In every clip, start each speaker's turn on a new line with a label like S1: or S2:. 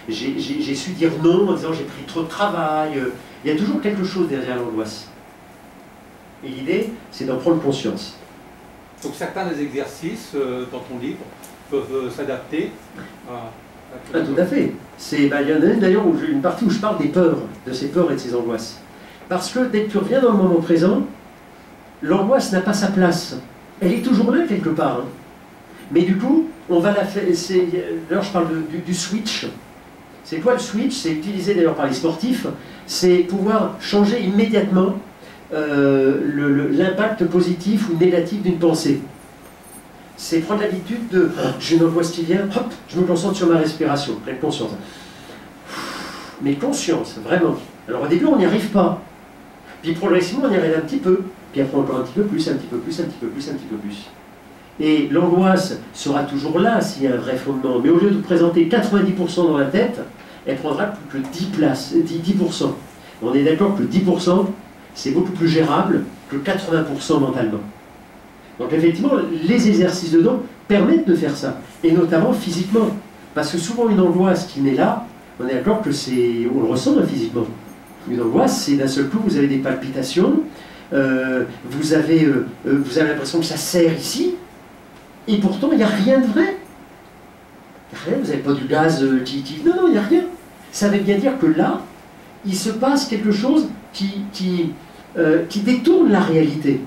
S1: j'ai su dire non en disant j'ai pris trop de travail. Il y a toujours quelque chose derrière l'angoisse. Et l'idée, c'est d'en prendre conscience.
S2: Donc certains des exercices dans ton livre peuvent s'adapter à...
S1: tout à fait. Il y en a d'ailleurs une partie où je parle des peurs, de ces peurs et de ces angoisses. Parce que dès que tu reviens dans le moment présent, l'angoisse n'a pas sa place. Elle est toujours là quelque part. Hein. Mais du coup, on va la faire. D'ailleurs, je parle du switch. C'est quoi le switch? C'est utilisé d'ailleurs par les sportifs. C'est pouvoir changer immédiatement l'impact positif ou négatif d'une pensée. C'est prendre l'habitude de j'ai une angoisse qui vient, hop, je me concentre sur ma respiration, pleine conscience. Mais conscience, vraiment. Alors au début, on n'y arrive pas. Puis progressivement, on y arrive un petit peu. Puis après, encore un petit peu plus, un petit peu plus, un petit peu plus, un petit peu plus. Et l'angoisse sera toujours là s'il y a un vrai fondement. Mais au lieu de présenter 90% dans la tête, elle prendra plus que 10%. On est d'accord que 10%, c'est beaucoup plus gérable que 80% mentalement. Donc effectivement, les exercices dedans permettent de faire ça. Et notamment physiquement. Parce que souvent une angoisse qui naît là, on est d'accord que c'est... On le ressent physiquement. Une angoisse, c'est d'un seul coup, vous avez des palpitations, vous avez l'impression que ça serre ici, et pourtant il n'y a rien de vrai. Rien, vous n'avez pas du gaz qui... Non, il n'y a rien. Ça veut bien dire que là, il se passe quelque chose qui détourne la réalité.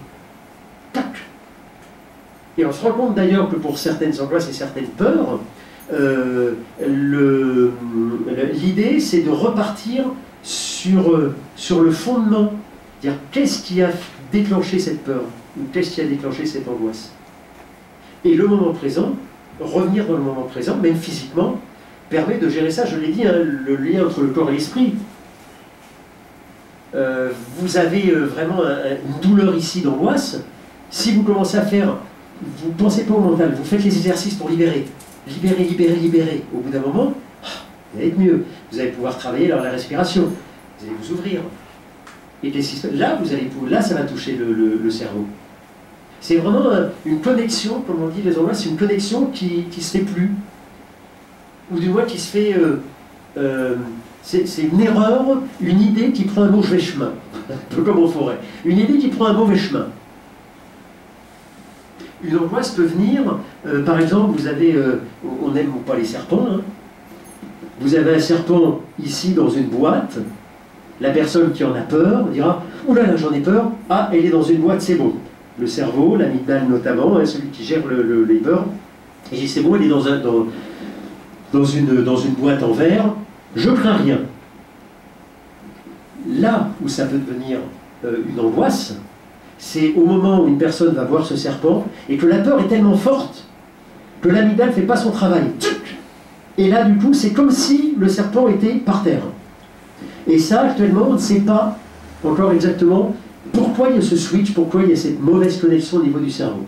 S1: Tac. Et on se rend compte d'ailleurs que pour certaines angoisses et certaines peurs, l'idée c'est de repartir sur le fondement. C'est-à-dire, qu'est-ce qui a déclenché cette peur? Ou qu'est-ce qui a déclenché cette angoisse? Et le moment présent, revenir dans le moment présent, même physiquement, permet de gérer ça. Je l'ai dit, hein, le lien entre le corps et l'esprit. Vous avez vraiment une douleur ici d'angoisse. Si vous commencez à faire, vous ne pensez pas au mental, vous faites les exercices pour libérer. Libérer, libérer, libérer. Au bout d'un moment, vous allez être mieux. Vous allez pouvoir travailler la respiration. Vous allez vous ouvrir. Et là, ça va toucher le cerveau. C'est vraiment une connexion, comme on dit les angoisses, c'est une connexion qui ne se fait plus. Ou du moins qui se fait... c'est une erreur, une idée qui prend un mauvais chemin. Un peu comme en forêt. Une idée qui prend un mauvais chemin. Une angoisse peut venir, par exemple, vous avez, on n'aime pas les serpents, hein. Vous avez un serpent ici dans une boîte, la personne qui en a peur dira « Ouh là là, j'en ai peur, ah, elle est dans une boîte, c'est bon ». Le cerveau, l'amygdale notamment, hein, celui qui gère les peurs, il dit « C'est bon, elle est dans une boîte en verre, je crains rien ». Là où ça peut devenir une angoisse, c'est au moment où une personne va voir ce serpent et que la peur est tellement forte que l'amygdale ne fait pas son travail. Et là, du coup, c'est comme si le serpent était par terre. Et ça, actuellement, on ne sait pas encore exactement pourquoi il y a ce switch, pourquoi il y a cette mauvaise connexion au niveau du cerveau.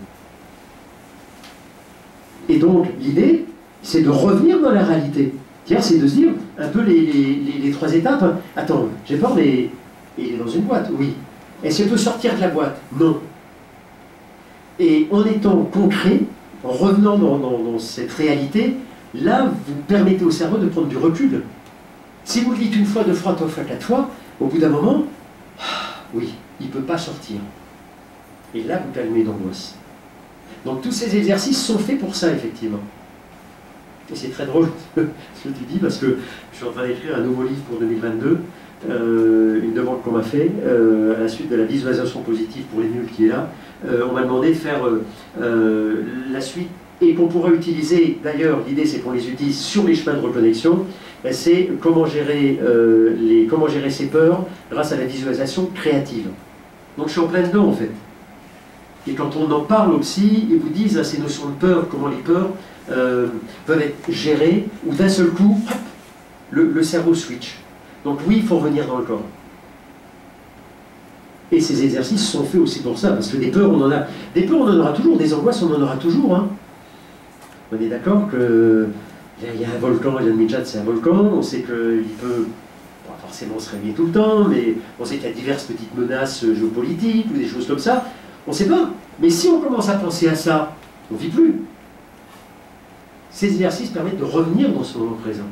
S1: Et donc, l'idée, c'est de revenir dans la réalité. C'est de se dire un peu les trois étapes. Attends, j'ai peur, mais il est dans une boîte, oui. Est-ce qu'elle peut sortir de la boîte? Non. Et en étant concret, en revenant dans cette réalité, là, vous permettez au cerveau de prendre du recul. Si vous le dites une fois, deux fois, trois fois, quatre fois, au bout d'un moment, oui, il ne peut pas sortir. Et là, vous calmez l'angoisse. Donc tous ces exercices sont faits pour ça, effectivement. Et c'est très drôle ce que tu dis, parce que je suis en train d'écrire un nouveau livre pour 2022, une demande qu'on m'a fait, à la suite de la visualisation positive pour les nuls qui est là. On m'a demandé de faire la suite, et qu'on pourrait utiliser, d'ailleurs, l'idée c'est qu'on les utilise sur les chemins de reconnexion, c'est comment gérer ses peurs grâce à la visualisation créative. Donc je suis en plein dedans en fait. Et quand on en parle au psy, ils vous disent ces notions de peur, comment les peurs peuvent être gérées, ou d'un seul coup, hop, le cerveau switch. Donc oui, il faut revenir dans le corps. Et ces exercices sont faits aussi pour ça, parce que des peurs, on en a. Des peurs, on en aura toujours, des angoisses, on en aura toujours. Hein. On est d'accord que il y a un volcan, Jan Midjat, c'est un volcan, on sait qu'il peut pas forcément se réveiller tout le temps, mais on sait qu'il y a diverses petites menaces géopolitiques ou des choses comme ça. On ne sait pas. Mais si on commence à penser à ça, on ne vit plus. Ces exercices permettent de revenir dans ce moment présent.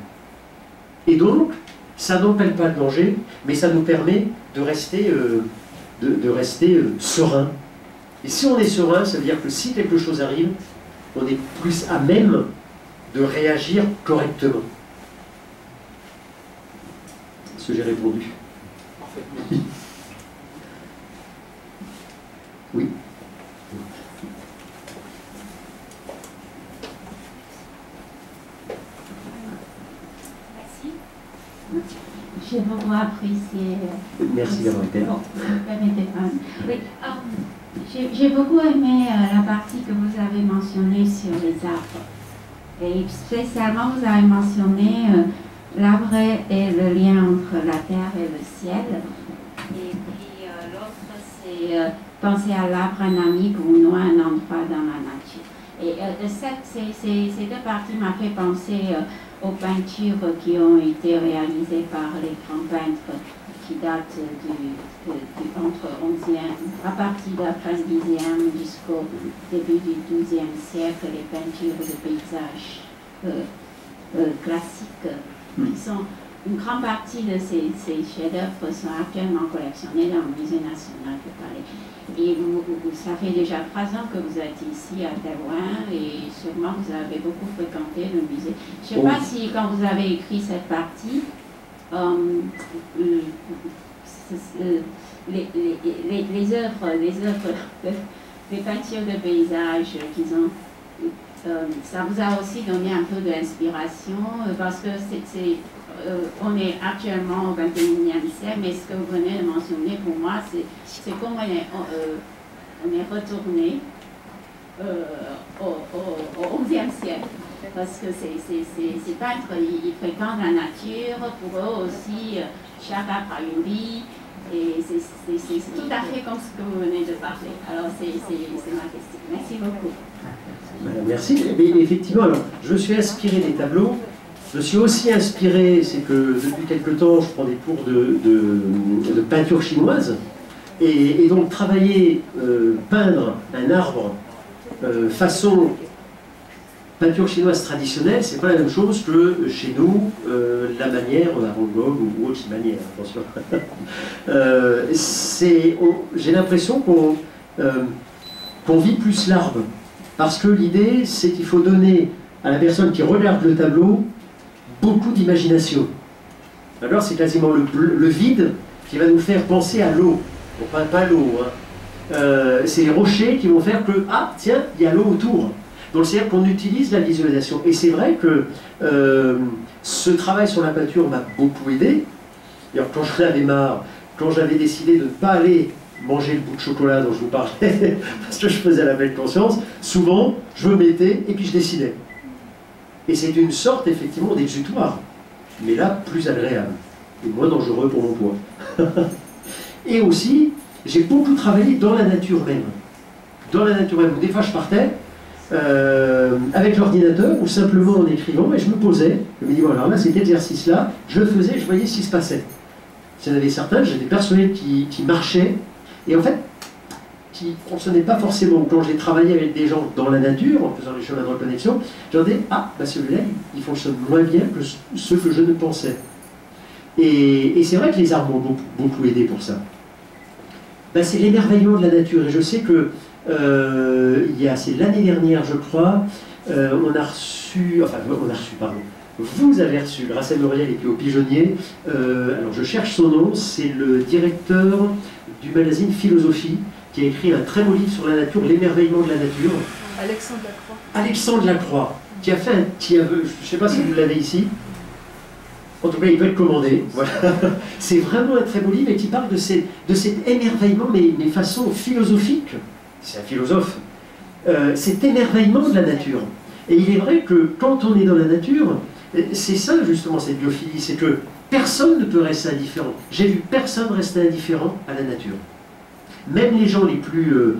S1: Et donc, ça n'empêche pas le danger, mais ça nous permet de rester, serein. Et si on est serein, ça veut dire que si quelque chose arrive, on est plus à même de réagir correctement. Est-ce que j'ai répondu?
S2: Parfaitement.
S1: Oui.
S3: Merci. J'ai beaucoup apprécié.
S1: Merci d'avoir été là.
S3: Bon, permettez-moi. Oui, j'ai beaucoup aimé la partie que vous avez mentionnée sur les arbres. Et spécialement, vous avez mentionné l'arbre et le lien entre la terre et le ciel. Et puis l'autre, c'est penser à l'arbre un ami pour nous, un endroit dans la nature. Et ces deux parties m'ont fait penser aux peintures qui ont été réalisées par les grands peintres qui datent entre 11e, à partir de la fin du 10e jusqu'au début du 12e siècle, les peintures de paysages classiques, qui sont une grande partie de ces chefs-d'œuvre sont actuellement collectionnés dans le Musée national de Paris. Et ça fait déjà 3 ans que vous êtes ici à Taïwan et sûrement vous avez beaucoup fréquenté le musée. Je ne sais pas si quand vous avez écrit cette partie, les œuvres, les peintures de paysages qu'ils ont, ça vous a aussi donné un peu d'inspiration parce que on est actuellement au 21e siècle, mais ce que vous venez de mentionner pour moi, c'est comme on est retourné au 11e siècle. Parce que ces peintres, ils fréquentent la nature, pour eux aussi, chaque arbre a une vie, et c'est tout à fait comme ce que vous venez de parler. Alors c'est ma question. Merci beaucoup.
S1: Merci. Mais effectivement, alors, je me suis inspiré des tableaux. Je me suis aussi inspiré, c'est que depuis quelque temps, je prends des cours de peinture chinoise. Et donc travailler, peindre un arbre façon peinture chinoise traditionnelle, c'est pas la même chose que chez nous, la manière, Van Gogh ou autre manière, attention. J'ai l'impression qu'on vit plus l'arbre. Parce que l'idée, c'est qu'il faut donner à la personne qui regarde le tableau beaucoup d'imagination. Alors c'est quasiment le vide qui va nous faire penser à l'eau. Bon, pas l'eau, hein. C'est les rochers qui vont faire que, ah tiens, il y a l'eau autour. Donc c'est-à-dire qu'on utilise la visualisation. Et c'est vrai que ce travail sur la peinture m'a beaucoup aidé. Alors quand j'en avais marre, quand j'avais décidé de ne pas aller manger le bout de chocolat dont je vous parlais, parce que je faisais la pleine conscience, souvent je me mettais et puis je dessinais. Et c'est une sorte effectivement d'exutoire, mais là plus agréable et moins dangereux pour mon poids. Et aussi, j'ai beaucoup travaillé dans la nature même. Dans la nature même. Des fois je partais avec l'ordinateur ou simplement en écrivant et je me posais, je me dis voilà, là cet exercice-là, je le faisais, je voyais ce qui se passait. Il y en avait certains, j'étais persuadé qui marchaient, et en fait, qui ne fonctionnaient pas forcément. Quand j'ai travaillé avec des gens dans la nature, en faisant les chemins de reconnexion, j'en dis, ah, bah celui-là, il fonctionne moins bien que ceux que je ne pensais. Et c'est vrai que les arbres m'ont beaucoup aidé pour ça. Ben, c'est l'émerveillement de la nature, et je sais que c'est l'année dernière, je crois, on a reçu, pardon, vous avez reçu, grâce à Muriel et puis au Pigeonnier, alors je cherche son nom, c'est le directeur du magazine Philosophie, qui a écrit un très beau livre sur la nature, l'émerveillement de la nature.
S4: Alexandre Lacroix.
S1: Alexandre Lacroix, qui a fait un petit aveu, je ne sais pas si vous l'avez ici, en tout cas il peut être commandé, voilà. C'est vraiment un très beau livre et qui parle de cet émerveillement, mais façon philosophique, c'est un philosophe, cet émerveillement de la nature. Et il est vrai que quand on est dans la nature, c'est ça justement cette biophilie, c'est que personne ne peut rester indifférent. J'ai vu personne rester indifférent à la nature. Même les gens les plus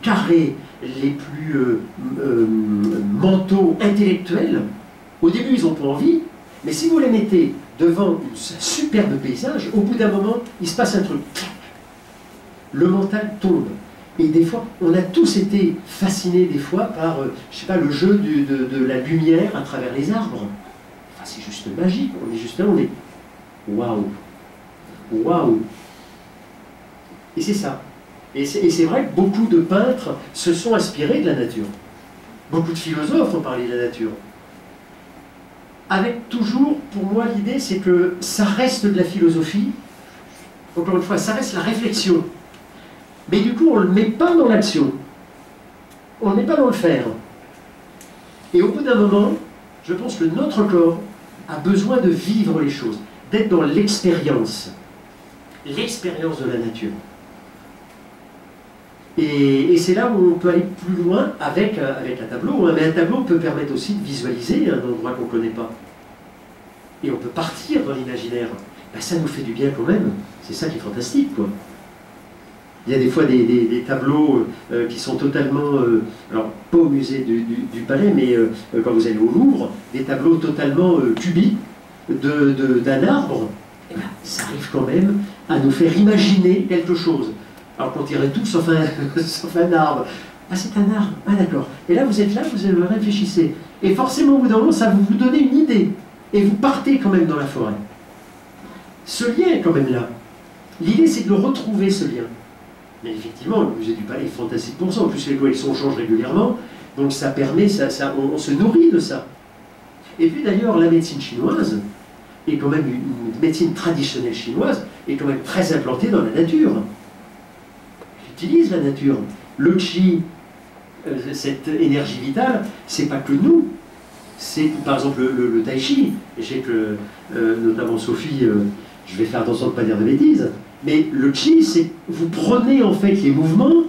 S1: carrés, les plus mentaux, intellectuels, au début ils n'ont pas envie, mais si vous les mettez devant un superbe paysage, au bout d'un moment, il se passe un truc. Le mental tombe. Et des fois, on a tous été fascinés des fois par, je sais pas, le jeu de la lumière à travers les arbres. Enfin, c'est juste magique. On est juste là, on est waouh, waouh. Et c'est ça. Et c'est vrai que beaucoup de peintres se sont inspirés de la nature. Beaucoup de philosophes ont parlé de la nature. Avec toujours, pour moi, l'idée, c'est que ça reste de la philosophie. Encore une fois, ça reste la réflexion. Mais du coup, on ne le met pas dans l'action. On ne le met pas dans le faire. Et au bout d'un moment, je pense que notre corps a besoin de vivre les choses, d'être dans l'expérience de la nature. Et c'est là où on peut aller plus loin avec un tableau. Mais un tableau peut permettre aussi de visualiser un endroit qu'on ne connaît pas. Et on peut partir dans l'imaginaire. Ben, ça nous fait du bien quand même. C'est ça qui est fantastique, quoi. Il y a des fois des tableaux qui sont totalement, alors pas au musée du Palais, mais quand vous allez au Louvre, des tableaux totalement cubiques d'un arbre. Et ben, ça arrive quand même à nous faire imaginer quelque chose. Alors qu'on dirait tout sauf un arbre. Ah, c'est un arbre. Ah, d'accord. Et là, vous êtes là, vous réfléchissez. Et forcément, au bout d'un moment, ça vous donne une idée. Et vous partez quand même dans la forêt. Ce lien est quand même là. L'idée, c'est de le retrouver, ce lien. Mais effectivement, le musée du Palais est fantastique pour ça. En plus, les collections changent régulièrement. Donc ça permet, on se nourrit de ça. Et puis d'ailleurs, la médecine chinoise, est quand même une médecine traditionnelle chinoise, est quand même très implantée dans la nature. Utilise la nature. Le qi, cette énergie vitale, c'est pas que nous. C'est par exemple le tai chi. Et je sais que notamment Sophie, je vais faire attention de ne pas dire de bêtises, mais le qi, c'est vous prenez en fait les mouvements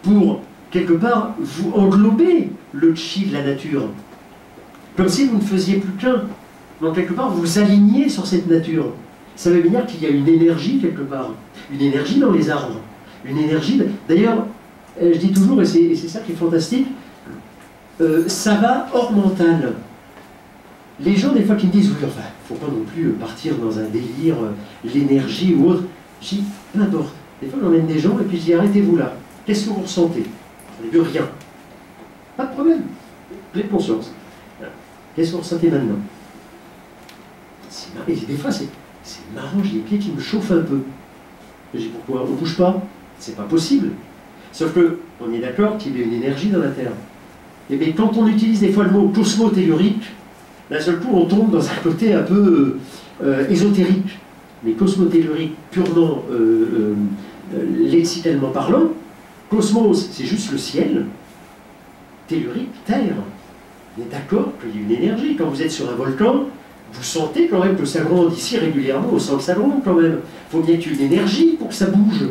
S1: pour quelque part vous englober le qi de la nature. Comme si vous ne faisiez plus qu'un. Donc quelque part vous vous alignez sur cette nature. Ça veut dire qu'il y a une énergie quelque part. Une énergie dans les arbres. Une énergie... D'ailleurs, je dis toujours, et c'est ça qui est fantastique, ça va hors mental. Les gens, des fois, qui me disent, oui, enfin, il ne faut pas non plus partir dans un délire, l'énergie ou autre. Je dis, peu importe. Des fois, j'emmène des gens et puis je dis, arrêtez-vous là. Qu'est-ce que vous ressentez? Vous n'avez vu rien. Pas de problème. Pleine conscience. Qu'est-ce que vous ressentez maintenant? Et des fois, c'est marrant, j'ai les pieds qui me chauffent un peu. Je dis, pourquoi? On ne bouge pas? C'est pas possible. Sauf que, on est d'accord qu'il y a une énergie dans la Terre. Et bien, quand on utilise des fois le mot cosmotellurique, d'un seul coup, on tombe dans un côté un peu ésotérique. Mais cosmotellurique, purement lexicalement parlant, cosmos, c'est juste le ciel, tellurique, terre. On est d'accord qu'il y a une énergie. Quand vous êtes sur un volcan, vous sentez quand même que ça gronde ici régulièrement, on sent que ça gronde quand même. Il faut bien qu'il y ait une énergie pour que ça bouge.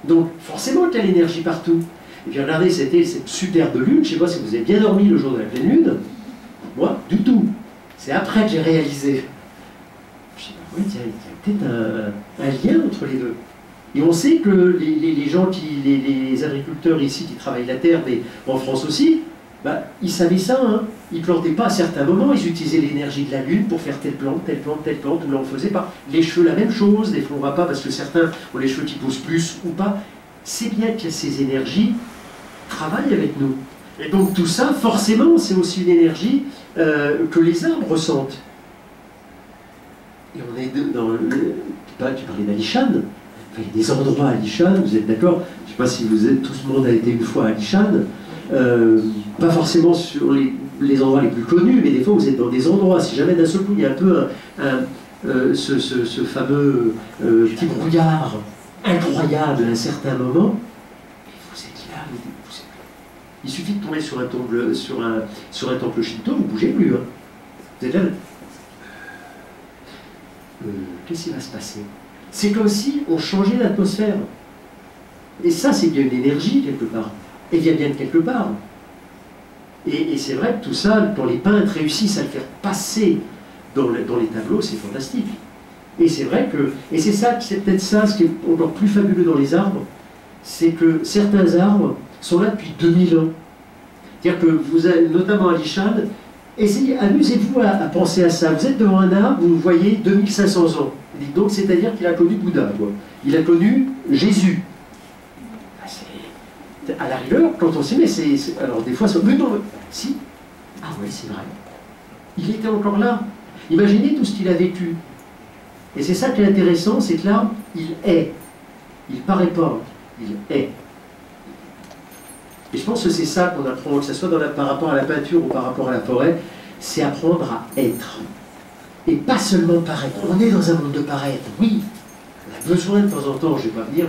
S1: Donc, forcément qu'il y a l'énergie partout. Et puis regardez, c'était cette superbe lune, je ne sais pas si vous avez bien dormi le jour de la pleine lune. Moi, du tout. C'est après que j'ai réalisé. Je dis, oui, il y a peut-être un lien entre les deux. Et on sait que les gens, les agriculteurs ici qui travaillent la terre, mais en France aussi, bah, ils savaient ça, hein. Ils ne plantaient pas à certains moments, ils utilisaient l'énergie de la lune pour faire telle plante, telle plante, telle plante, ou là on ne faisait pas. Les cheveux, la même chose, des fois on ne va pas parce que certains ont les cheveux qui poussent plus ou pas. C'est bien que ces énergies travaillent avec nous. Et donc tout ça, forcément, c'est aussi une énergie que les arbres ressentent. Et on est dans le... Tu parlais d'Alishan, il y a des endroits à Alishan, vous êtes d'accord? Je ne sais pas si vous êtes, tout le monde a été une fois à Alishan. Pas forcément sur les endroits les plus connus, mais des fois vous êtes dans des endroits, si jamais d'un seul coup il y a un peu ce fameux petit brouillard incroyable à un certain moment, et vous êtes là, il suffit de tomber sur un temple, sur un temple shinto, vous ne bougez plus. Hein. Vous êtes là, qu'est-ce qui va se passer? C'est comme si on changeait d'atmosphère. Et ça, c'est bien une énergie quelque part. Elle vient bien de quelque part. Et c'est vrai que tout ça, quand les peintres réussissent à le faire passer dans les tableaux, c'est fantastique. Et c'est vrai que, et c'est peut-être ça, ce qui est encore plus fabuleux dans les arbres, c'est que certains arbres sont là depuis 2000 ans. C'est-à-dire que vous avez, notamment à Alishan, amusez-vous à penser à ça. Vous êtes devant un arbre, vous voyez 2500 ans. Donc c'est-à-dire qu'il a connu Bouddha, quoi. Il a connu Jésus. À la rigueur, quand on sait, mais c'est... Alors des fois, mais non, si. Ah oui, c'est vrai. Il était encore là. Imaginez tout ce qu'il a vécu. Et c'est ça qui est intéressant, c'est que l'arbre, il est. Il paraît pas, il est. Et je pense que c'est ça qu'on apprend, que ce soit par rapport à la peinture ou par rapport à la forêt, c'est apprendre à être. Et pas seulement paraître. On est dans un monde de paraître, oui. On a besoin de temps en temps, je ne vais pas venir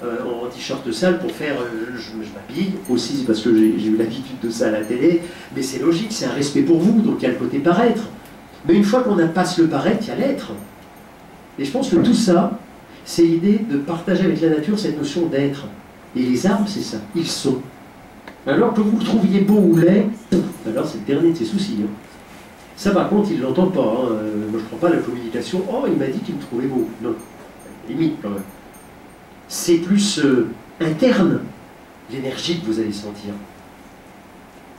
S1: en t-shirt sale pour faire je m'habille, aussi c'est parce que j'ai eu l'habitude de ça à la télé, mais c'est logique, c'est un respect pour vous, donc il y a le côté paraître. Mais une fois qu'on a passé le paraître, il y a l'être. Et je pense que tout ça, c'est l'idée de partager avec la nature cette notion d'être. Et les arbres, c'est ça, ils sont. Alors que vous le trouviez beau ou laid, alors c'est le dernier de ses soucis. Hein. Ça par contre, il ne l'entend pas. Hein. Moi je ne prends pas la communication, oh il m'a dit qu'il me trouvait beau. Non, limite quand même. C'est plus interne, l'énergie que vous allez sentir.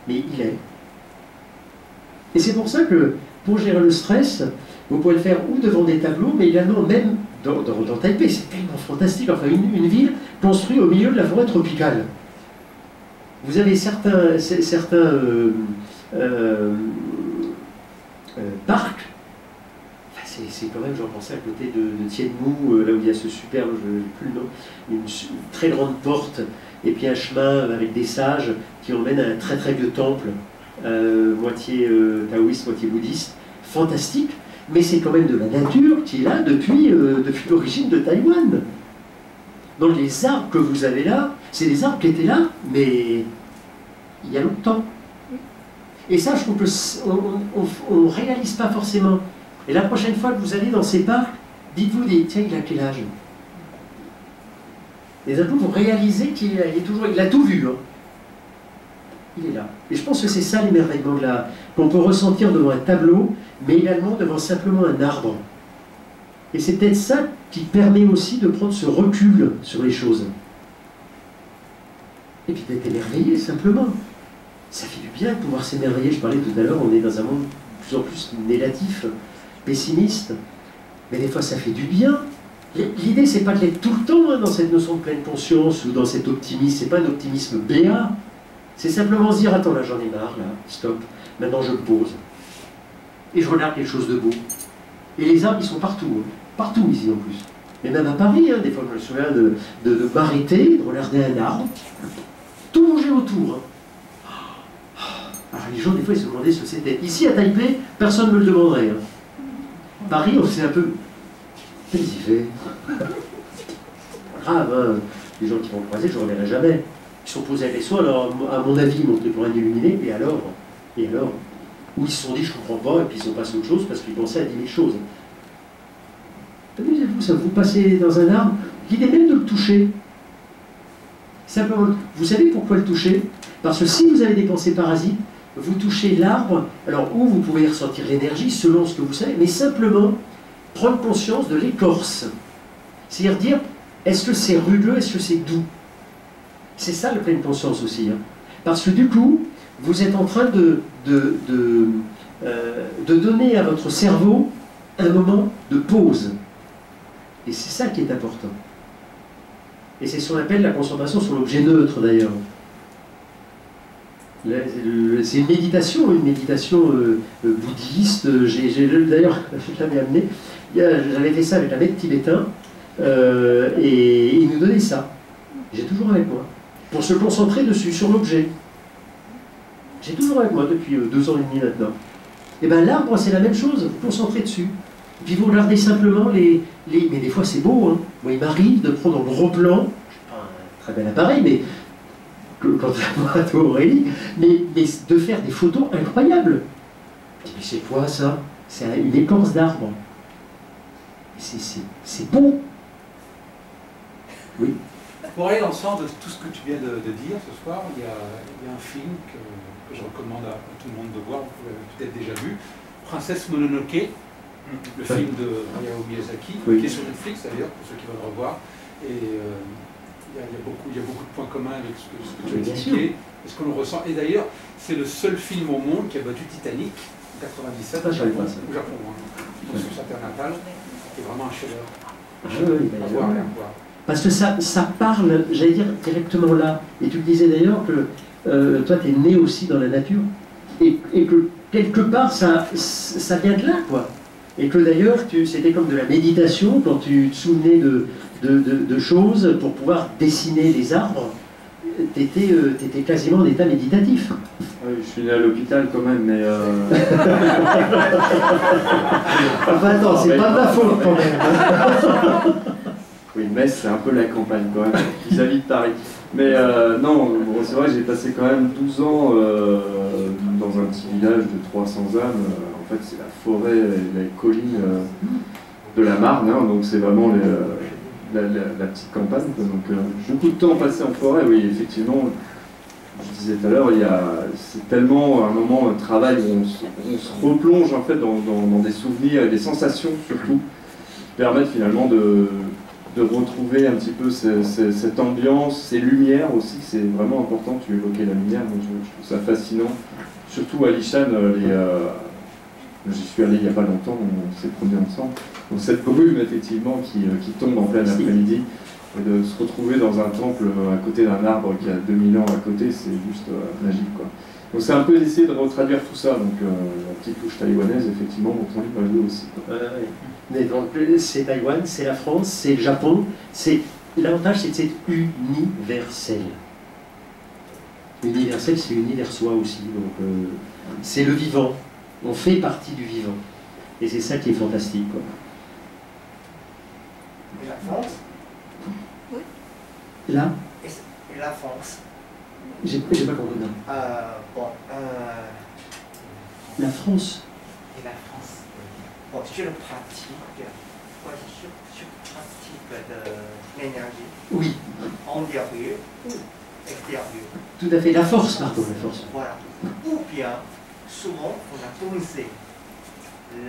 S1: Mais il est. Et c'est pour ça que, pour gérer le stress, vous pouvez le faire ou devant des tableaux, mais également même dans Taipei. C'est tellement fantastique. Enfin, une ville construite au milieu de la forêt tropicale. Vous avez certains parcs. C'est quand même, j'en pensais à côté de Tien Mu, là où il y a ce superbe, je n'ai plus le nom, une très grande porte, et puis un chemin avec des sages qui emmènent à un très très vieux temple, moitié taoïste, moitié bouddhiste, fantastique, mais c'est quand même de la nature qui est là depuis l'origine de Taïwan. Donc les arbres que vous avez là, c'est des arbres qui étaient là, mais il y a longtemps. Et ça, je trouve qu'on ne réalise pas forcément. Et la prochaine fois que vous allez dans ces parcs, dites-vous, tiens, il a quel âge? Et d'un coup, vous réalisez qu'il il a tout vu. Hein. Il est là. Et je pense que c'est ça l'émerveillement qu'on peut ressentir devant un tableau, mais également devant simplement un arbre. Et c'est peut-être ça qui permet aussi de prendre ce recul sur les choses. Et puis d'être émerveillé, simplement. Ça fait du bien de pouvoir s'émerveiller. Je parlais tout à l'heure, on est dans un monde de plus en plus négatif, pessimiste, mais des fois ça fait du bien. L'idée, c'est pas de l'être tout le temps hein, dans cette notion de pleine conscience ou dans cet optimisme, c'est pas un optimisme béat, c'est simplement se dire, attends là j'en ai marre, là, stop, maintenant je me pose, et je regarde quelque chose de beau. Et les arbres, ils sont partout, hein, partout ici en plus. Et même à Paris, hein, des fois je me souviens de m'arrêter, de regarder un arbre, tout bouger autour. Hein. Alors les gens, des fois, ils se demandaient ce que c'était. Ici à Taipei, personne ne me le demanderait. Hein. Paris, on sait un peu. Qu'est-ce qu'il fait? Grave, hein. Les gens qui vont le croiser, je ne reverrai jamais. Ils sont posés à des soins, alors à mon avis, ils m'ont pris pour un illuminé, et alors? Ou ils se sont dit, je ne comprends pas, et puis ils sont passés à autre chose parce qu'ils pensaient à 10 000 choses. Amusez-vous, ça vous passez dans un arbre, l'idée même de le toucher. Simplement, vous savez pourquoi le toucher? Parce que si vous avez des pensées parasites, vous touchez l'arbre, alors où vous pouvez ressentir l'énergie selon ce que vous savez, mais simplement prendre conscience de l'écorce. C'est-à-dire dire, est-ce que c'est rugueux, est-ce que c'est doux? C'est ça la pleine conscience aussi. Hein. Parce que du coup, vous êtes en train de donner à votre cerveau un moment de pause. Et c'est ça qui est important. Et c'est ce qu'on appelle la concentration sur l'objet neutre d'ailleurs. C'est une méditation bouddhiste. D'ailleurs, je l'avais amené. J'avais fait ça avec un maître tibétain et il nous donnait ça. J'ai toujours avec moi. Pour se concentrer dessus, sur l'objet. J'ai toujours avec moi depuis 2 ans et demi maintenant. Et bien l'arbre, c'est la même chose. Vous concentrez dessus. Et puis vous regardez simplement mais des fois c'est beau. Hein. Moi, il m'arrive de prendre en gros plan, pas un très bel appareil, mais quand à toi Aurélie, mais de faire des photos incroyables. Mais c'est quoi ça? C'est une écorce d'arbre. C'est beau. Oui.
S2: Pour aller dans le sens de tout ce que tu viens de dire ce soir, il y a un film que je recommande à tout le monde de voir, vous l'avez peut-être déjà vu, Princesse Mononoke, le film de Hayao Miyazaki, oui. Qui est sur Netflix d'ailleurs, pour ceux qui veulent revoir. Et il y a beaucoup de points communs avec ce que tu as expliqué, et ce que l'on ressent. Et d'ailleurs, c'est le seul film au monde qui a battu Titanic en 97 au Japon, dans son terre natale, qui est vraiment un chef-d'œuvre. À voir.
S1: Parce que ça parle, j'allais dire, directement là. Et tu me disais d'ailleurs que toi, tu es né aussi dans la nature, et que quelque part, ça vient de là, quoi. Et que d'ailleurs, c'était comme de la méditation quand tu te souvenais de choses pour pouvoir dessiner les arbres. Tu étais quasiment en état méditatif.
S4: Oui, je suis né à l'hôpital quand même, mais...
S1: Enfin, attends, c'est pas de ma faute quand même.
S4: Oui, Metz, c'est un peu la campagne quand même, vis-à-vis de Paris. Mais non, bon, c'est vrai, j'ai passé quand même 12 ans dans un petit village de 300 âmes. En fait, c'est la forêt et les collines de la Marne, hein, donc c'est vraiment la petite campagne. Donc beaucoup de temps passé en forêt, oui, effectivement. Je disais tout à l'heure, c'est tellement un moment de travail où on se replonge en fait dans des souvenirs et des sensations surtout, qui permettent finalement de retrouver un petit peu cette ambiance, ces lumières aussi, c'est vraiment important. Tu évoquais la lumière, donc je trouve ça fascinant. Surtout à Lishan, j'y suis allé il n'y a pas longtemps, on s'est promené ensemble. Donc cette brume effectivement qui tombe en plein après-midi, et de se retrouver dans un temple à côté d'un arbre qui a 2000 ans à côté, c'est juste magique, quoi. Donc c'est un peu d'essayer de retraduire tout ça, donc la petite touche taïwanaise, effectivement, mon livre m'a joué aussi.
S1: Mais donc c'est Taïwan, c'est la France, c'est le Japon, l'avantage c'est que c'est universel. Universel, c'est univers soi aussi, donc c'est le vivant, on fait partie du vivant. Et c'est ça qui est fantastique, quoi.
S5: Et la France?
S1: Là,
S5: Et la France?
S1: j'ai pas compris.
S5: Bon,
S1: La France.
S5: et la France. Bon, sur le pratique, moi, sur pratique de l'énergie,
S1: Oui,
S5: intérieure ou extérieure.
S1: tout à fait. La force, pardon, la force.
S5: Voilà. Ou bien, souvent, on a pensé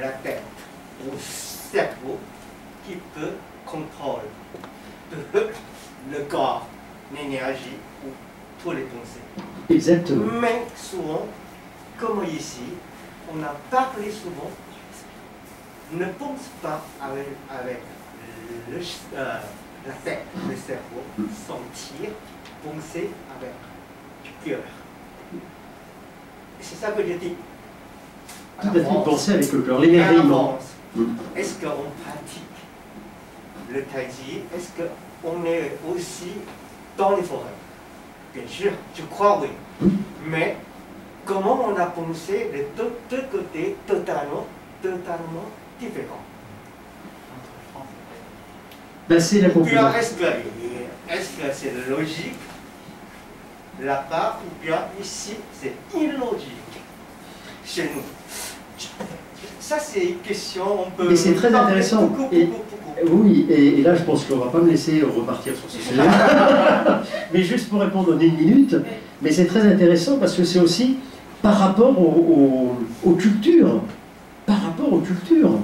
S5: la tête au cerveau qui peut contrôler le corps, l'énergie ou tous les pensées.
S1: Exactement.
S5: Mais souvent, comme ici, on a parlé souvent, ne pense pas avec la tête, le cerveau, sentir, penser avec le cœur. C'est ça que je dis.
S1: Tout à fait, penser avec le cœur, l'émerveillement.
S5: Est-ce qu'on pratique le tai chi? Est-ce qu'on est aussi dans les forêts? Bien sûr, je crois oui. Mais comment on a pensé les deux côtés totalement différents?
S1: Ben, c'est la conclusion.
S5: Est-ce que c'est logique là-bas ou bien ici c'est illogique chez nous? Ça c'est une question, on peut...
S1: Mais c'est très intéressant.
S5: Beaucoup.
S1: Oui, et là je pense qu'on ne va pas me laisser repartir sur ce sujet. Mais juste pour répondre en 1 minute, mais c'est très intéressant parce que c'est aussi par rapport aux cultures. Par rapport aux cultures.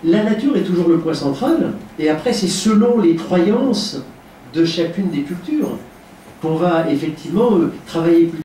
S1: La nature est toujours le point central, et après c'est selon les croyances de chacune des cultures qu'on va effectivement travailler plus